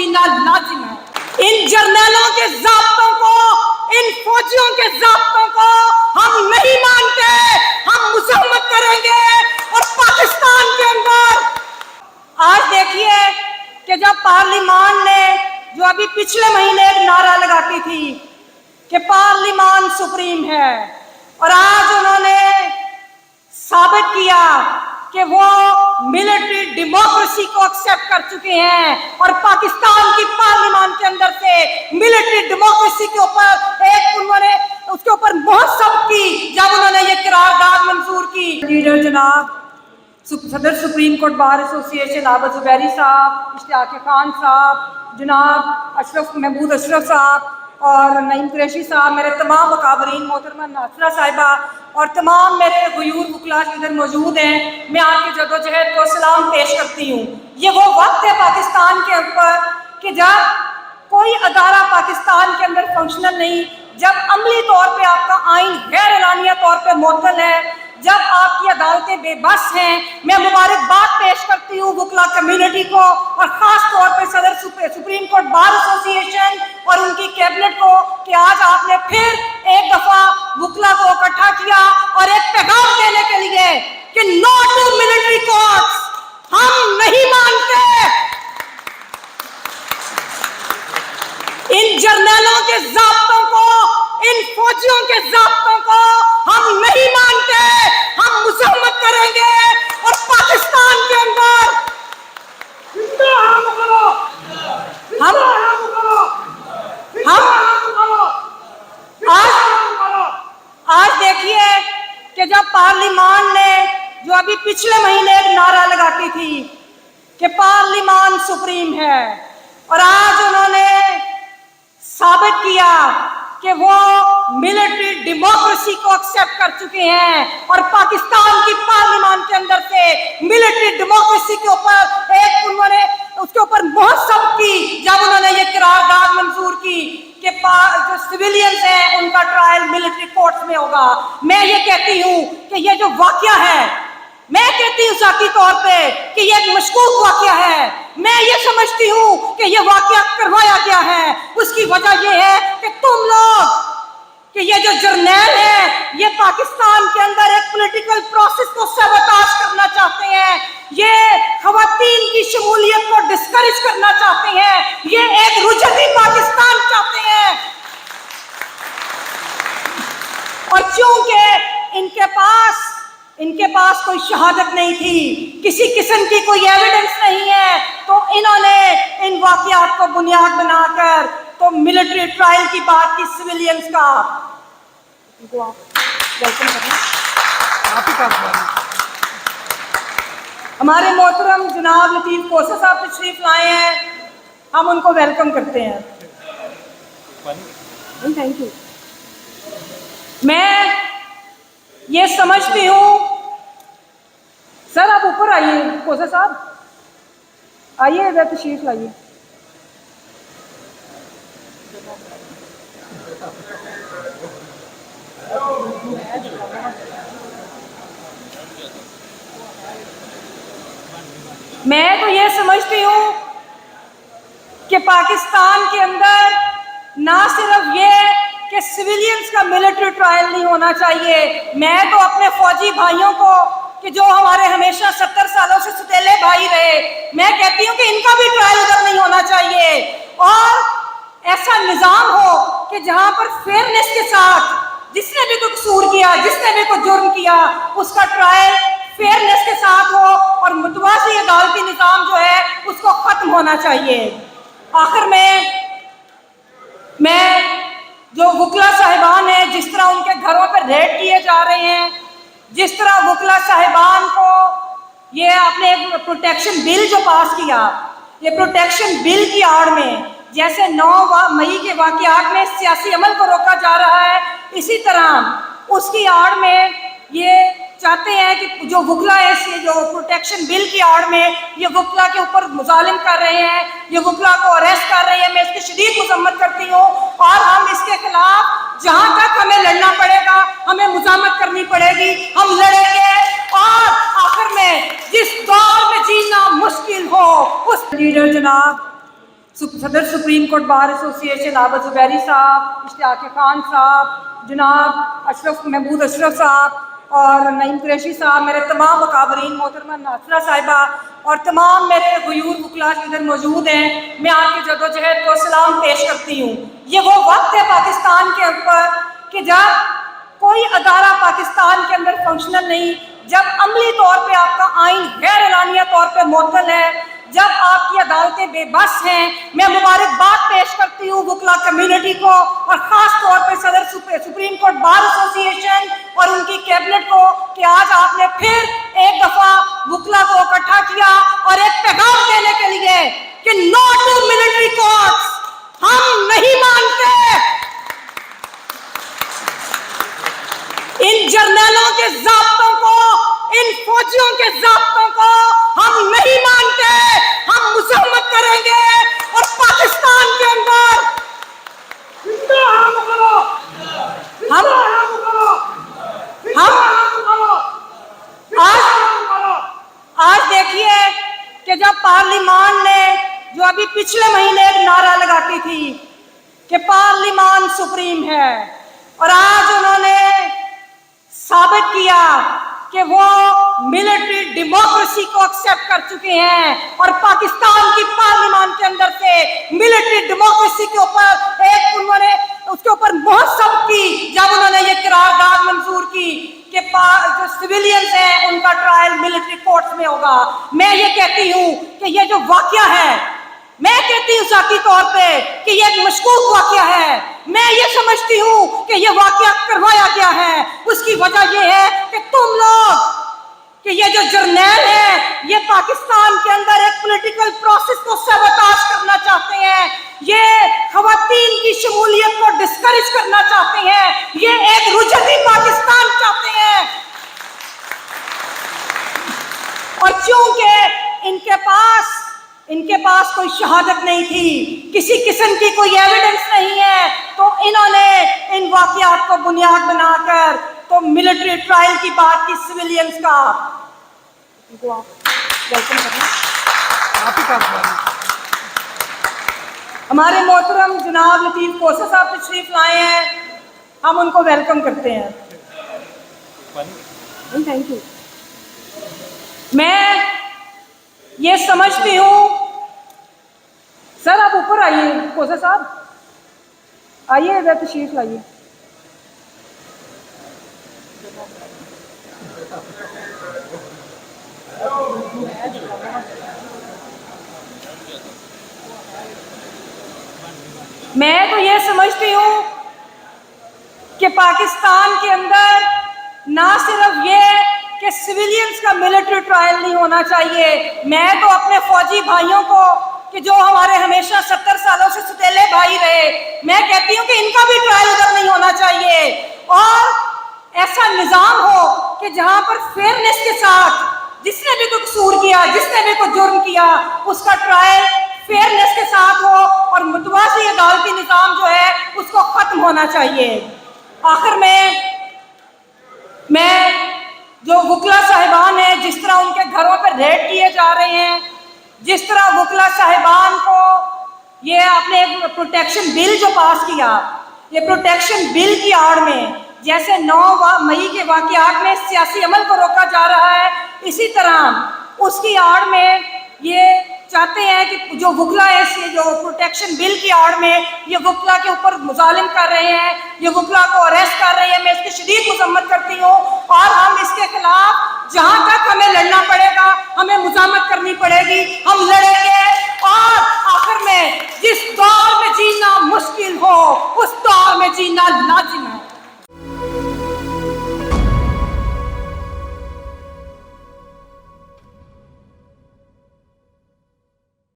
जीना लाजिम है। इन जर्नलों के ज़ाब्तों को, इन फौजियों के ज़ाब्तों को हम नहीं मानते, हम मुसम्मत करेंगे। और पाकिस्तान के अंदर आज देखिए कि जब पार्लिमान ने जो अभी पिछले महीने एक नारा लगाती थी कि पार्लिमान सुप्रीम है, और आज उन्होंने साबित किया कि वो मिलिट्री डेमोक्रेसी को एक्सेप्ट कर चुके हैं और पाकिस्तान की पार्लियामेंट के अंदर से मिलिट्री डेमोक्रेसी के ऊपर एक उन्होंने उसके ऊपर मोहर सब की जब उन्होंने ये करारदाद मंजूर की। लीडर जनाब सदर Supreme Court Bar Association Abid Zuberi साहब, इश्तियाक खान साहब, जनाब अशरफ महमूद अशरफ साहब और नईम कुरैशी साहब, मेरे तमाम मुकाबरीन, मोहतरमा नासरा साहिबा और तमाम मेरे गयूर वकला इधर मौजूद हैं, मैं आपकी जदोजहद को सलाम पेश करती हूँ। ये वो वक्त है पाकिस्तान के ऊपर कि जब कोई अदारा पाकिस्तान के अंदर फंक्शनल नहीं, जब अमली तौर पर आपका आइन गैर एलानिया तौर पर मुअत्तल है, जब आपकी अदालतें बेबस हैं। मैं मुबारकबाद पेश करती हूँ वकला कम्युनिटी को और ख़ास तौर पर सदर सुप्रीम कोर्ट बार एसोसिएशन और उनकी कैबिनेट को कि आज आपने फिर एक दफ़ा वकला को इकट्ठा किया और एक पैगाम देने के लिए कि नो टू मिलिट्री कोर्ट्स, हम नहीं मानते। इन जर्नलों के ज़ाब्तों को, इन फौजियों के ज़ाब्तों को हम नहीं मानते, हम मुसम्मत करेंगे। और पाकिस्तान के अंदर आज देखिए कि जब पार्लिमान ने जो अभी पिछले महीने एक नारा लगाती थी कि पार्लिमान सुप्रीम है, और आज उन्होंने साबित किया कि वो मिलिट्री डेमोक्रेसी को एक्सेप्ट कर चुके हैं और पाकिस्तान की पार्लियामेंट के अंदर से मिलिट्री डेमोक्रेसी के ऊपर एक उन्होंने उसके ऊपर मोहर सब की जब उन्होंने ये करारदाद मंजूर की कि जो सिविलियंस हैं उनका ट्रायल मिलिट्री कोर्ट्स में होगा। मैं ये कहती हूँ कि ये जो वाकया है, मैं कहती हूँ जाती तौर पे कि ये एक मशकूक वाकया है। मैं ये समझती हूँ कि ये वाकया करवाया गया है। उसकी वजह ये है कि तुम लोग कि ये जो जर्नैल है ये पाकिस्तान के अंदर एक पॉलिटिकल प्रोसेस को सबोटाज करना चाहते हैं, ये खवातीन की शमूलियत को डिस्करेज करना चाहते हैं, ये एक रुजवी पाकिस्तान चाहते हैं। और चूंकि इनके पास कोई शहादत नहीं थी, किसी किस्म की कोई एविडेंस नहीं है, तो इन्होंने इन वाकयात को बुनियाद बनाकर तो मिलिट्री ट्रायल की बात की सिविलियंस का। हमारे मोहतरम जनाब लतीफ़ कोसा साहब तशरीफ लाए हैं, हम उनको वेलकम करते हैं। Thank you. मैं ये समझती हूँ, सर आप ऊपर आइए, कोसा साहब आइए, इधर तशरीफ लाइए। मैं तो ये समझती हूँ कि पाकिस्तान के अंदर ना सिर्फ ये कि सिविलियंस का मिलिट्री ट्रायल नहीं होना चाहिए, मैं तो अपने फौजी भाइयों को कि जो हमारे हमेशा 70 सालों से सौतेले भाई रहे, मैं कहती हूँ कि इनका भी ट्रायल उधर नहीं होना चाहिए और ऐसा निज़ाम हो कि जहाँ पर फेयरनेस के साथ जिसने भी कोई कसूर किया, जिसने भी कोई जुर्म किया, उसका ट्रायल फेयरनेस के साथ हो और मुतवाज़ी अदालती निज़ाम जो है उसको ख़त्म होना चाहिए। आखिर में मैं जो वकला साहिबान हैं, जिस तरह उनके घरों पर रेड किए जा रहे हैं, जिस तरह वकला साहिबान को ये आपने एक प्रोटेक्शन बिल जो पास किया, ये प्रोटेक्शन बिल की आड़ में जैसे 9 मई के वाक़यात में सियासी अमल को रोका जा रहा है, इसी तरह उसकी आड़ में ये चाहते हैं कि जो वकला है, जो प्रोटेक्शन बिल की आड़ में ये वकला के ऊपर मुजालिम कर रहे हैं, ये वकला को अरेस्ट कर रहे हैं। मैं इसकी शदीद मजम्मत करती हूँ और हम इसके खिलाफ जहाँ तक हमें लड़ना पड़ेगा, हमें मुजामत करनी पड़ेगी, हम लड़ेंगे। और आखिर में जिस दौर में जीना मुश्किल हो, उस लीडर जनाब सदर Supreme Court Bar Association Abid Zuberi साहब, इश्तियाक खान साहब, जनाब अशरफ महमूद अशरफ साहब और नईम कुरैशी साहब, मेरे तमाम मुकाबरीन, मोहतरमा नासरा साहिबा और तमाम मेरे गयूर वकला इधर मौजूद हैं, मैं आपकी जदोजहद को सलाम पेश करती हूँ। ये वो वक्त है पाकिस्तान के ऊपर कि जब कोई अदारा पाकिस्तान के अंदर फंक्शनल नहीं, जब अमली तौर पे आपका आइन गैर एलानिया तौर पे मुअत्तल है, जब आपकी अदालतें बेबस हैं। मैं मुबारकबाद पेश करती हूँ वकला कम्युनिटी को और ख़ास तौर पे सदर सुप्रीम कोर्ट बार एसोसिएशन और उनकी कैबिनेट को कि आज आपने फिर एक दफ़ा वकला को इकट्ठा किया और एक पैगाम देने के लिए कि नो टू मिलिट्री कोर्ट्स, हम नहीं मानते इन जर्नलों के ज़ाब्तों को, इन फौजियों के ज़ाब्तों को हम नहीं मानते। हम मुसम्मत करेंगे और पाकिस्तान के अंदर आज देखिए कि जब पार्लिमान ने जो अभी पिछले महीने एक नारा लगाती थी कि पार्लिमान सुप्रीम है, और आज उन्होंने साबित किया कि वो मिलिट्री डेमोक्रेसी को एक्सेप्ट कर चुके हैं और पाकिस्तान की पार्लियामेंट के अंदर से मिलिट्री डेमोक्रेसी के ऊपर एक उन्होंने उसके ऊपर मोहर सब की जब उन्होंने ये करारदाद मंजूर की कि जो सिविलियंस हैं उनका ट्रायल मिलिट्री कोर्ट्स में होगा। मैं ये कहती हूँ कि ये जो वाकया है, मैं कहती हूँ जाती तौर पे कि ये एक मशकूक वाकया है। मैं ये समझती हूँ कि ये वाकया करवाया गया है। उसकी वजह ये है कि तुम लोग कि ये जो जर्नैल है ये पाकिस्तान के अंदर एक पॉलिटिकल प्रोसेस को सबोटाज करना चाहते हैं, ये खवातीन की शमूलियत को डिस्करेज करना चाहते हैं, ये एक रुजती पाकिस्तान चाहते हैं। और चूंकि इनके पास कोई शहादत नहीं थी, किसी किस्म की कोई एविडेंस नहीं है, तो इन्होंने इन वाकयात को बुनियाद बनाकर तो मिलिट्री ट्रायल की बात की सिविलियंस का। हमारे मोहतरम जनाब लतीफ़ कोसा साहब तशरीफ लाए हैं, हम उनको वेलकम करते हैं। Thank you. मैं ये समझती हूँ, सर आप ऊपर आइए, कोसा साहब आइए, इधर तशरीफ लाइए। मैं तो ये समझती हूँ कि पाकिस्तान के अंदर ना सिर्फ ये कि सिविलियंस का मिलिट्री ट्रायल नहीं होना चाहिए, मैं तो अपने फौजी भाइयों को कि जो हमारे हमेशा 70 सालों से सौतेले भाई रहे, मैं कहती हूँ कि इनका भी ट्रायल उधर नहीं होना चाहिए और ऐसा निज़ाम हो कि जहाँ पर फेयरनेस के साथ जिसने भी कोई कसूर किया, जिसने भी कोई जुर्म किया, उसका ट्रायल फेयरनेस के साथ हो और मुतवाज़ी अदालती निज़ाम जो है उसको ख़त्म होना चाहिए। आखिर में मैं जो वकला साहिबान हैं, जिस तरह उनके घरों पर रेड किए जा रहे हैं, जिस तरह वकला साहिबान को ये आपने एक प्रोटेक्शन बिल जो पास किया, ये प्रोटेक्शन बिल की आड़ में जैसे 9 मई के वाक़यात में सियासी अमल को रोका जा रहा है, इसी तरह उसकी आड़ में ये चाहते हैं कि जो वकला है, जो प्रोटेक्शन बिल की आड़ में ये वकला के ऊपर मुजालिम कर रहे हैं, ये वकला को अरेस्ट कर रहे हैं। मैं इसकी शदीद मजम्मत करती हूँ और हम इसके खिलाफ जहाँ तक हमें लड़ना पड़ेगा, हमें मुजामत करनी पड़ेगी।